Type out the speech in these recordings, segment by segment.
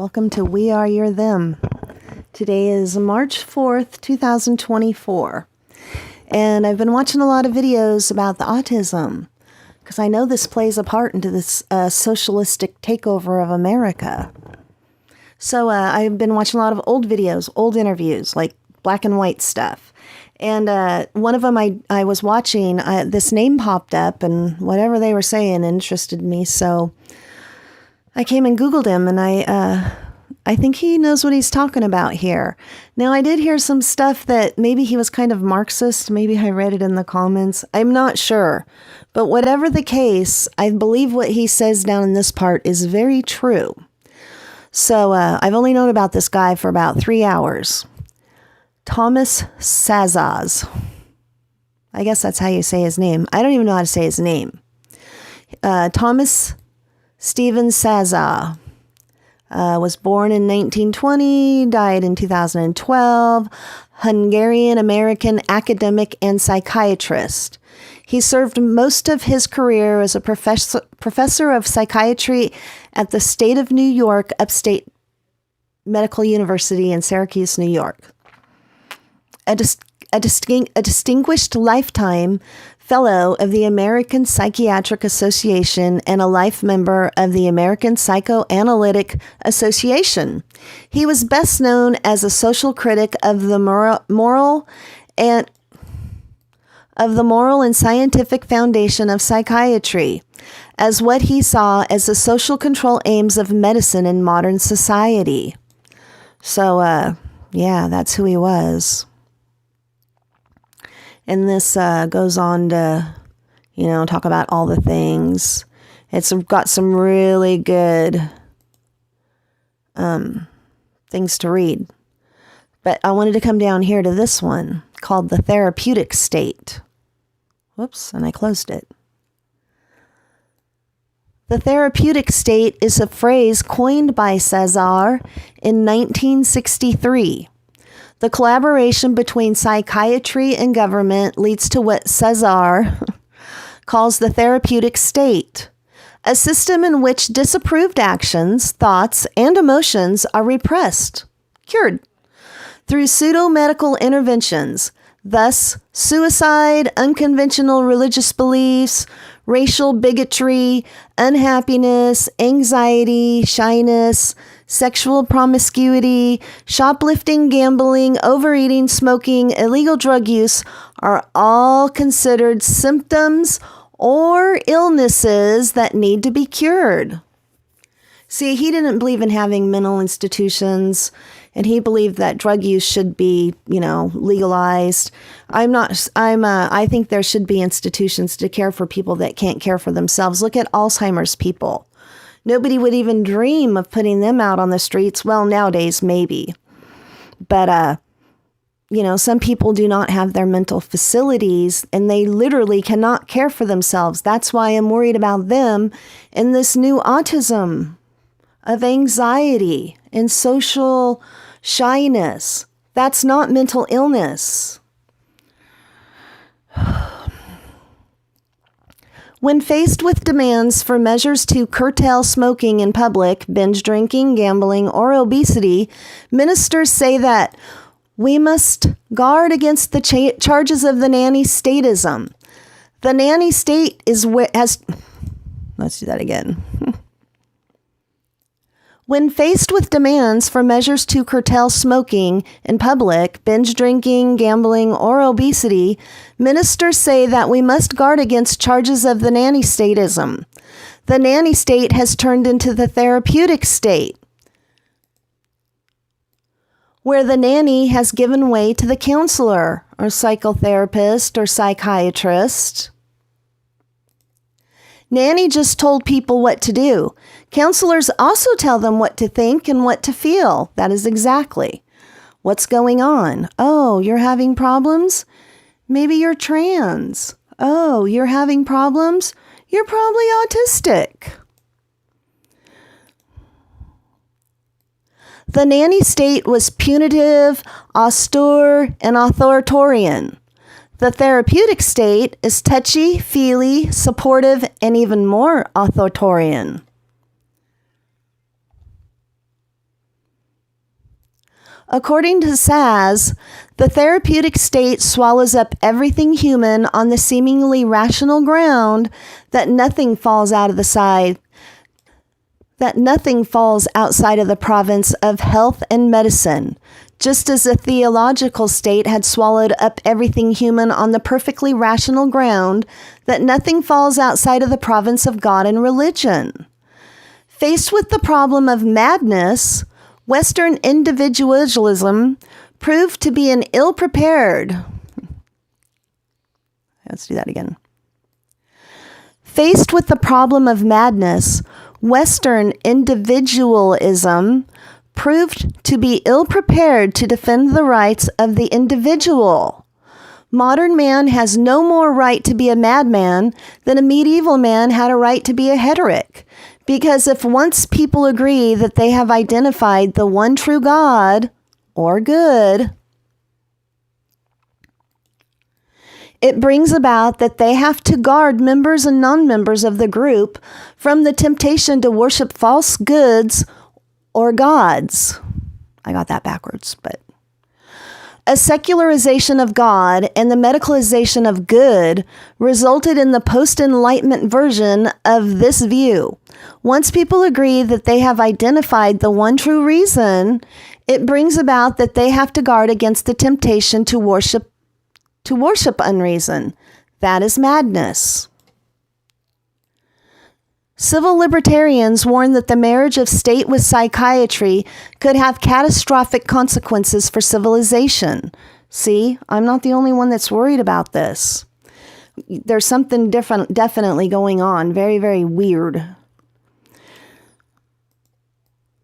Welcome to We Are Your Them. Today is March 4th, 2024. And I've been watching a lot of videos about the autism because I know this plays a part into this socialistic takeover of America. So I've been watching a lot of old videos, old interviews, like black and white stuff. And one of them I was watching, this name popped up and whatever they were saying interested me. So I came and Googled him, and I think he knows what he's talking about here. Now, I did hear some stuff that maybe he was kind of Marxist. Maybe I read it in the comments. I'm not sure. But whatever the case, I believe what he says down in this part is very true. So I've only known about this guy for about 3 hours. Thomas Sasz. I guess that's how you say his name. I don't even know how to say his name. Thomas Stephen Sasz was born in 1920, died in 2012, Hungarian-American academic and psychiatrist. He served most of his career as a professor of psychiatry at the State of New York Upstate Medical University in Syracuse, New York. A distinguished lifetime fellow of the American Psychiatric Association and a life member of the American Psychoanalytic Association. He was best known as a social critic of the moral and scientific foundation of psychiatry, as what he saw as the social control aims of medicine in modern society. So, yeah, that's who he was. And this goes on to, talk about all the things. It's got some really good things to read. But I wanted to come down here to this one called the therapeutic state. Whoops, and I closed it. The therapeutic state is a phrase coined by Sasz in 1963. The collaboration between psychiatry and government leads to what Sasz calls the therapeutic state, a system in which disapproved actions, thoughts, and emotions are repressed, cured, through pseudo-medical interventions, thus suicide, unconventional religious beliefs, racial bigotry, unhappiness, anxiety, shyness, sexual promiscuity, shoplifting, gambling, overeating, smoking, illegal drug use are all considered symptoms or illnesses that need to be cured. See, he didn't believe in having mental institutions, and he believed that drug use should be, legalized. I think there should be institutions to care for people that can't care for themselves. Look at Alzheimer's people. Nobody would even dream of putting them out on the streets. Well, nowadays, maybe. But, some people do not have their mental facilities, and they literally cannot care for themselves. That's why I'm worried about them and this new autism of anxiety and social shyness. That's not mental illness. When faced with demands for measures to curtail smoking in public, binge drinking, gambling, or obesity, ministers say that we must guard against the charges of the nanny statism. The nanny state is let's do that again. When faced with demands for measures to curtail smoking in public, binge drinking, gambling, or obesity, ministers say that we must guard against charges of the nanny statism. The nanny state has turned into the therapeutic state, where the nanny has given way to the counselor or psychotherapist or psychiatrist. Nanny just told people what to do. Counselors also tell them what to think and what to feel. That is exactly what's going on. Oh, you're having problems? Maybe you're trans. Oh, you're having problems? You're probably autistic. The nanny state was punitive, austere, and authoritarian. The therapeutic state is touchy, feely, supportive, and even more authoritarian. According to Sasz, the therapeutic state swallows up everything human on the seemingly rational ground that nothing falls outside of the province of health and medicine, just as the theological state had swallowed up everything human on the perfectly rational ground that nothing falls outside of the province of God and religion. Faced with the problem of madness, Western individualism proved to be an ill-prepared. Let's do that again. Faced with the problem of madness, Western individualism proved to be ill-prepared to defend the rights of the individual. Modern man has no more right to be a madman than a medieval man had a right to be a heretic. Because if once people agree that they have identified the one true God, or good, it brings about that they have to guard members and non-members of the group from the temptation to worship false goods or gods. I got that backwards, but a secularization of God and the medicalization of good resulted in the post-enlightenment version of this view. Once people agree that they have identified the one true reason, it brings about that they have to guard against the temptation to worship unreason. That is madness. Civil libertarians warn that the marriage of state with psychiatry could have catastrophic consequences for civilization. See, I'm not the only one that's worried about this. There's something different, definitely going on. Very, very weird.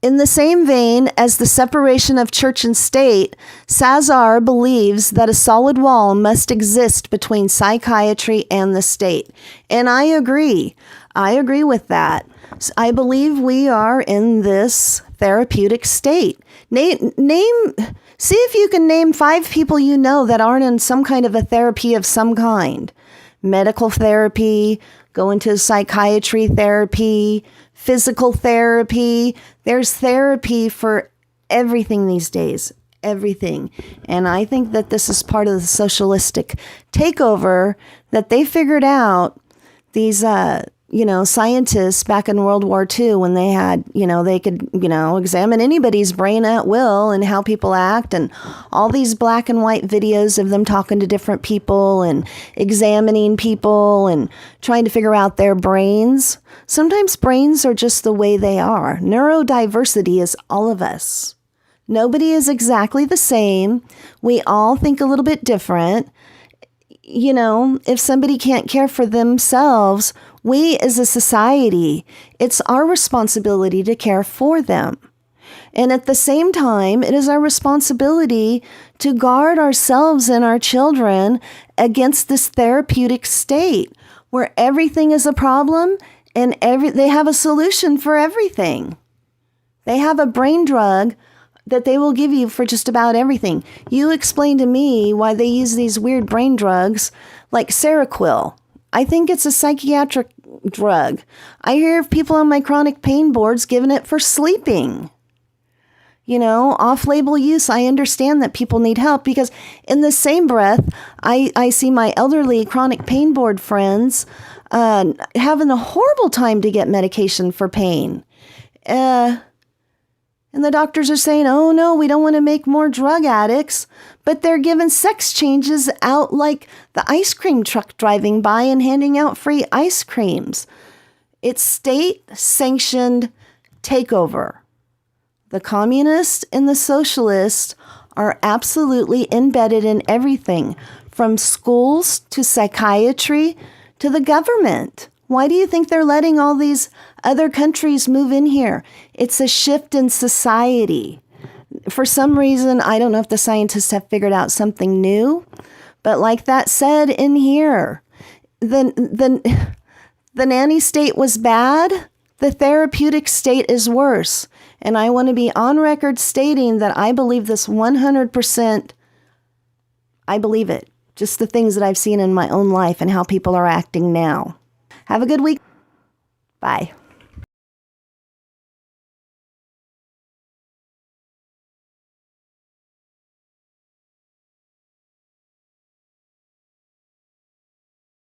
In the same vein as the separation of church and state, Sasz believes that a solid wall must exist between psychiatry and the state. And I agree. I agree with that. I believe we are in this therapeutic state. See if you can name 5 people you know that aren't in some kind of a therapy of some kind. Medical therapy, going to psychiatry therapy, physical therapy. There's therapy for everything these days. Everything. And I think that this is part of the socialistic takeover that they figured out. These, scientists back in World War II, when they had, they could, examine anybody's brain at will and how people act, and all these black and white videos of them talking to different people and examining people and trying to figure out their brains. Sometimes brains are just the way they are. Neurodiversity is all of us. Nobody is exactly the same. We all think a little bit different. If somebody can't care for themselves, we as a society, it's our responsibility to care for them. And at the same time, it is our responsibility to guard ourselves and our children against this therapeutic state where everything is a problem and they have a solution for everything. They have a brain drug that they will give you for just about everything. You explain to me why they use these weird brain drugs like Seroquel. I think it's a psychiatric drug. I hear of people on my chronic pain boards giving it for sleeping. Off-label use. I understand that people need help because in the same breath, I see my elderly chronic pain board friends having a horrible time to get medication for pain. And the doctors are saying, oh no, we don't want to make more drug addicts. But they're giving sex changes out like the ice cream truck driving by and handing out free ice creams. It's state-sanctioned takeover. The communists and the socialists are absolutely embedded in everything, from schools to psychiatry to the government. Why do you think they're letting all these other countries move in here? It's a shift in society. For some reason, I don't know if the scientists have figured out something new, but like that said in here, the nanny state was bad. The therapeutic state is worse. And I want to be on record stating that I believe this 100%. I believe it. Just the things that I've seen in my own life and how people are acting now. Have a good week. Bye.